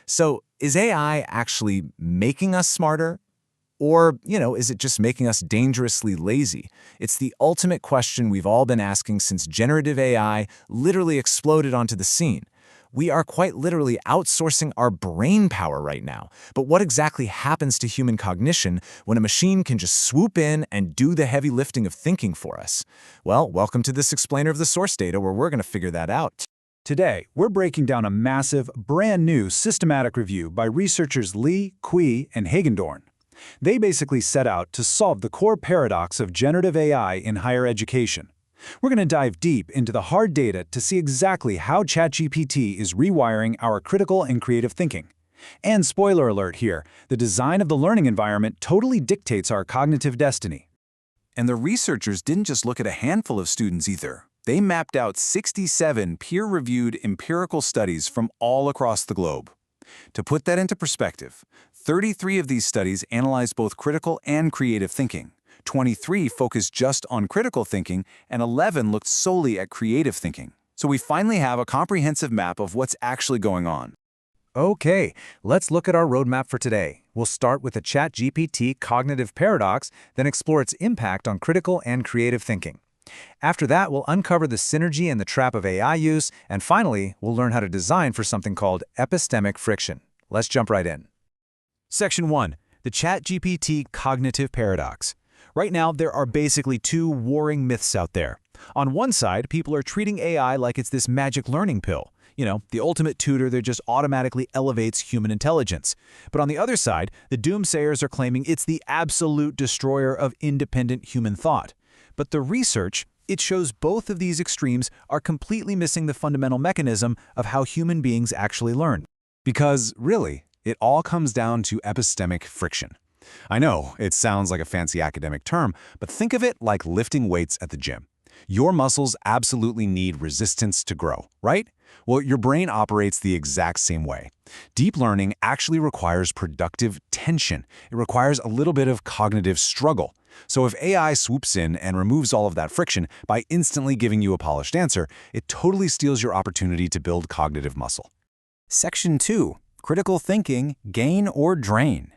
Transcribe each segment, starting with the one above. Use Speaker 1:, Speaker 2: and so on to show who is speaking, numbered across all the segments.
Speaker 1: So, is AI actually making us smarter? Or, is it just making us dangerously lazy? It's the ultimate question we've all been asking since generative AI literally exploded onto the scene. We are quite literally outsourcing our brain power right now. But what exactly happens to human cognition when a machine can just swoop in and do the heavy lifting of thinking for us? Well, welcome to this explainer of the source data where we're going to figure that out.
Speaker 2: Today, we're breaking down a massive, brand-new systematic review by researchers Lee, Kui, and Hagendorn. They basically set out to solve the core paradox of generative AI in higher education. We're going to dive deep into the hard data to see exactly how ChatGPT is rewiring our critical and creative thinking. And spoiler alert here, the design of the learning environment totally dictates our cognitive destiny.
Speaker 3: And the researchers didn't just look at a handful of students either. They mapped out 67 peer-reviewed empirical studies from all across the globe. To put that into perspective, 33 of these studies analyzed both critical and creative thinking. 23 focused just on critical thinking, and 11 looked solely at creative thinking. So we finally have a comprehensive map of what's actually going on.
Speaker 1: Okay, let's look at our roadmap for today. We'll start with the ChatGPT cognitive paradox, then explore its impact on critical and creative thinking. After that, we'll uncover the synergy and the trap of AI use, and finally, we'll learn how to design for something called epistemic friction. Let's jump right in.
Speaker 3: Section 1. The ChatGPT cognitive paradox. Right now, there are basically two warring myths out there. On one side, people are treating AI like it's this magic learning pill. The ultimate tutor that just automatically elevates human intelligence. But on the other side, the doomsayers are claiming it's the absolute destroyer of independent human thought. But the research, it shows both of these extremes are completely missing the fundamental mechanism of how human beings actually learn.
Speaker 2: Because, really, it all comes down to epistemic friction. I know, it sounds like a fancy academic term, but think of it like lifting weights at the gym. Your muscles absolutely need resistance to grow, right? Well, your brain operates the exact same way. Deep learning actually requires productive tension. It requires a little bit of cognitive struggle. So if AI swoops in and removes all of that friction by instantly giving you a polished answer, it totally steals your opportunity to build cognitive muscle.
Speaker 4: Section 2. Critical thinking, gain or drain.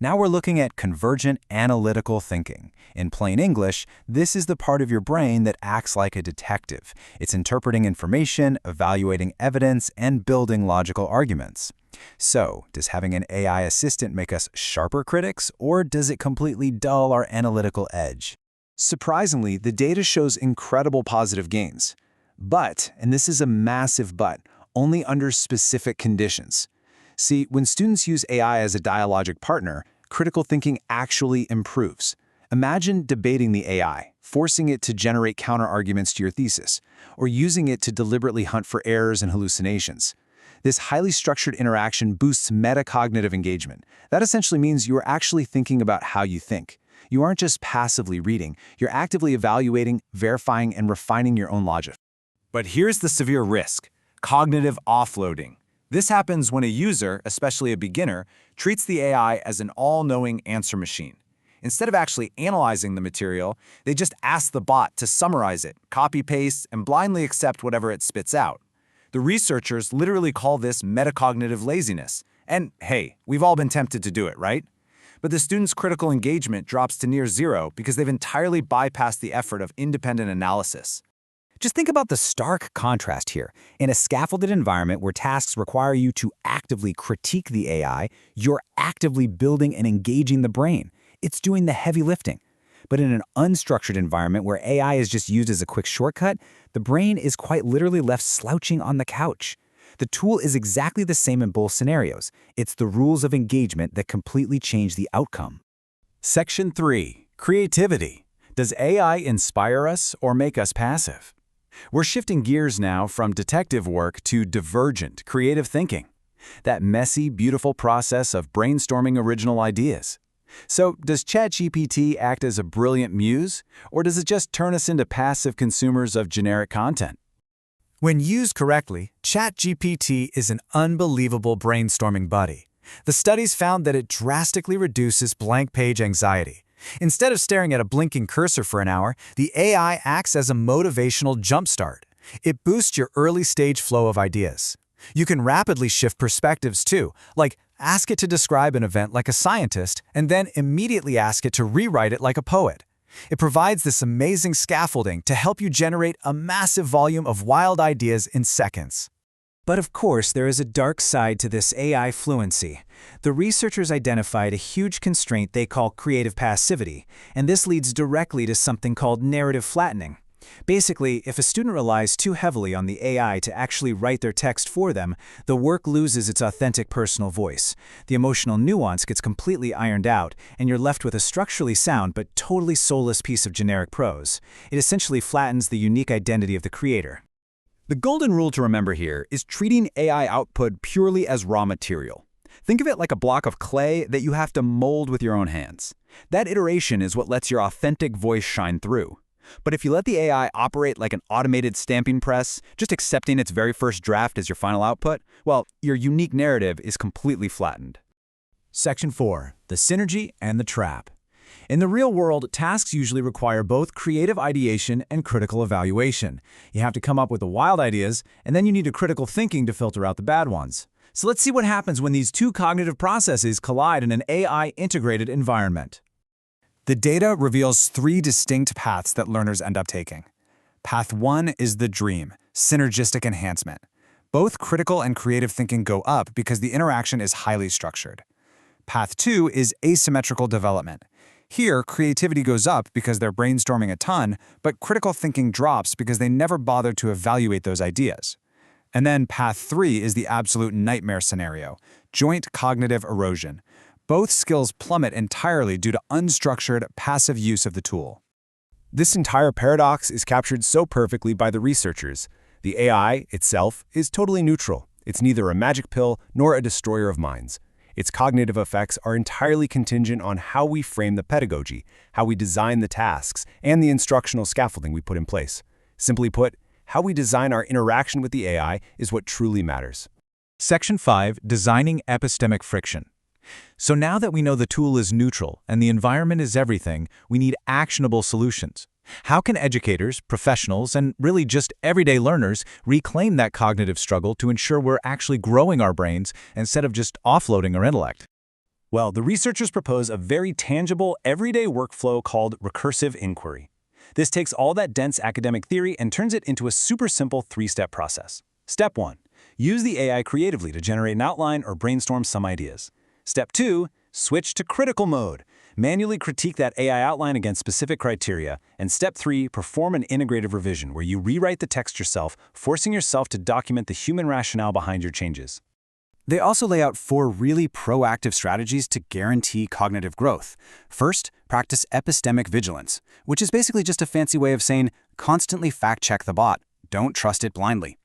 Speaker 4: Now we're looking at convergent analytical thinking. In plain English, this is the part of your brain that acts like a detective. It's interpreting information, evaluating evidence, and building logical arguments. So, does having an AI assistant make us sharper critics, or does it completely dull our analytical edge?
Speaker 3: Surprisingly, the data shows incredible positive gains. But, and this is a massive but, only under specific conditions. See, when students use AI as a dialogic partner, critical thinking actually improves. Imagine debating the AI, forcing it to generate counterarguments to your thesis, or using it to deliberately hunt for errors and hallucinations. This highly structured interaction boosts metacognitive engagement. That essentially means you are actually thinking about how you think. You aren't just passively reading, you're actively evaluating, verifying, and refining your own logic. But here's the severe risk: cognitive offloading. This happens when a user, especially a beginner, treats the AI as an all-knowing answer machine. Instead of actually analyzing the material, they just ask the bot to summarize it, copy-paste, and blindly accept whatever it spits out. The researchers literally call this metacognitive laziness. And hey, we've all been tempted to do it, right? But the students' critical engagement drops to near zero because they've entirely bypassed the effort of independent analysis.
Speaker 4: Just think about the stark contrast here. In a scaffolded environment where tasks require you to actively critique the AI, you're actively building and engaging the brain. It's doing the heavy lifting. But in an unstructured environment where AI is just used as a quick shortcut, the brain is quite literally left slouching on the couch. The tool is exactly the same in both scenarios. It's the rules of engagement that completely change the outcome.
Speaker 3: Section 3. Creativity. Does AI inspire us or make us passive? We're shifting gears now from detective work to divergent, creative thinking. That messy, beautiful process of brainstorming original ideas. So, does ChatGPT act as a brilliant muse, or does it just turn us into passive consumers of generic content?
Speaker 1: When used correctly, ChatGPT is an unbelievable brainstorming buddy. The studies found that it drastically reduces blank page anxiety. Instead of staring at a blinking cursor for an hour, the AI acts as a motivational jumpstart. It boosts your early-stage flow of ideas.
Speaker 4: You can rapidly shift perspectives too, like ask it to describe an event like a scientist and then immediately ask it to rewrite it like a poet. It provides this amazing scaffolding to help you generate a massive volume of wild ideas in seconds. But of course, there is a dark side to this AI fluency. The researchers identified a huge constraint they call creative passivity, and this leads directly to something called narrative flattening. Basically, if a student relies too heavily on the AI to actually write their text for them, the work loses its authentic personal voice. The emotional nuance gets completely ironed out, and you're left with a structurally sound but totally soulless piece of generic prose. It essentially flattens the unique identity of the creator.
Speaker 3: The golden rule to remember here is treating AI output purely as raw material. Think of it like a block of clay that you have to mold with your own hands. That iteration is what lets your authentic voice shine through. But if you let the AI operate like an automated stamping press, just accepting its very first draft as your final output, well, your unique narrative is completely flattened.
Speaker 1: Section 4. The synergy and the trap. In the real world, tasks usually require both creative ideation and critical evaluation. You have to come up with the wild ideas, and then you need a critical thinking to filter out the bad ones. So let's see what happens when these two cognitive processes collide in an AI-integrated environment.
Speaker 4: The data reveals 3 distinct paths that learners end up taking. Path 1 is the dream, synergistic enhancement. Both critical and creative thinking go up because the interaction is highly structured. Path 2 is asymmetrical development. Here, creativity goes up because they're brainstorming a ton, but critical thinking drops because they never bothered to evaluate those ideas. And then Path 3 is the absolute nightmare scenario, joint cognitive erosion. Both skills plummet entirely due to unstructured, passive use of the tool.
Speaker 2: This entire paradox is captured so perfectly by the researchers. The AI itself is totally neutral. It's neither a magic pill nor a destroyer of minds. Its cognitive effects are entirely contingent on how we frame the pedagogy, how we design the tasks, and the instructional scaffolding we put in place. Simply put, how we design our interaction with the AI is what truly matters.
Speaker 1: Section 5. Designing epistemic friction. So now that we know the tool is neutral and the environment is everything, we need actionable solutions. How can educators, professionals, and really just everyday learners reclaim that cognitive struggle to ensure we're actually growing our brains instead of just offloading our intellect?
Speaker 2: Well, the researchers propose a very tangible, everyday workflow called recursive inquiry. This takes all that dense academic theory and turns it into a super simple 3-step process. Step 1. Use the AI creatively to generate an outline or brainstorm some ideas. Step 2. Switch to critical mode. Manually critique that AI outline against specific criteria. And Step 3. Perform an integrative revision where you rewrite the text yourself, forcing yourself to document the human rationale behind your changes.
Speaker 4: They also lay out 4 really proactive strategies to guarantee cognitive growth. First, practice epistemic vigilance, which is basically just a fancy way of saying constantly fact-check the bot. Don't trust it blindly.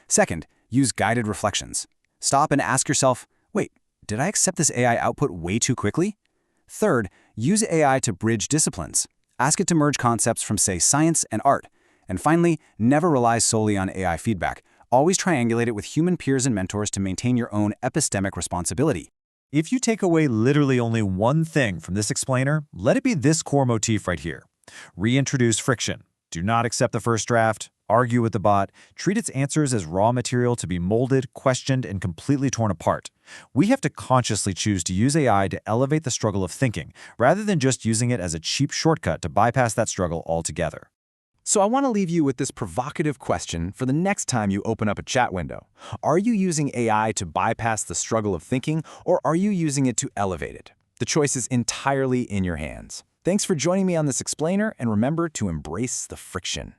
Speaker 4: Second, use guided reflections. Stop and ask yourself, wait, did I accept this AI output way too quickly? Third, use AI to bridge disciplines. Ask it to merge concepts from, say, science and art. And finally, never rely solely on AI feedback. Always triangulate it with human peers and mentors to maintain your own epistemic responsibility.
Speaker 5: If you take away literally only one thing from this explainer, let it be this core motif right here. Reintroduce friction. Do not accept the first draft. Argue with the bot. Treat its answers as raw material to be molded, questioned, and completely torn apart. We have to consciously choose to use AI to elevate the struggle of thinking, rather than just using it as a cheap shortcut to bypass that struggle altogether.
Speaker 3: So I want to leave you with this provocative question for the next time you open up a chat window. Are you using AI to bypass the struggle of thinking, or are you using it to elevate it? The choice is entirely in your hands. Thanks for joining me on this explainer, and remember to embrace the friction.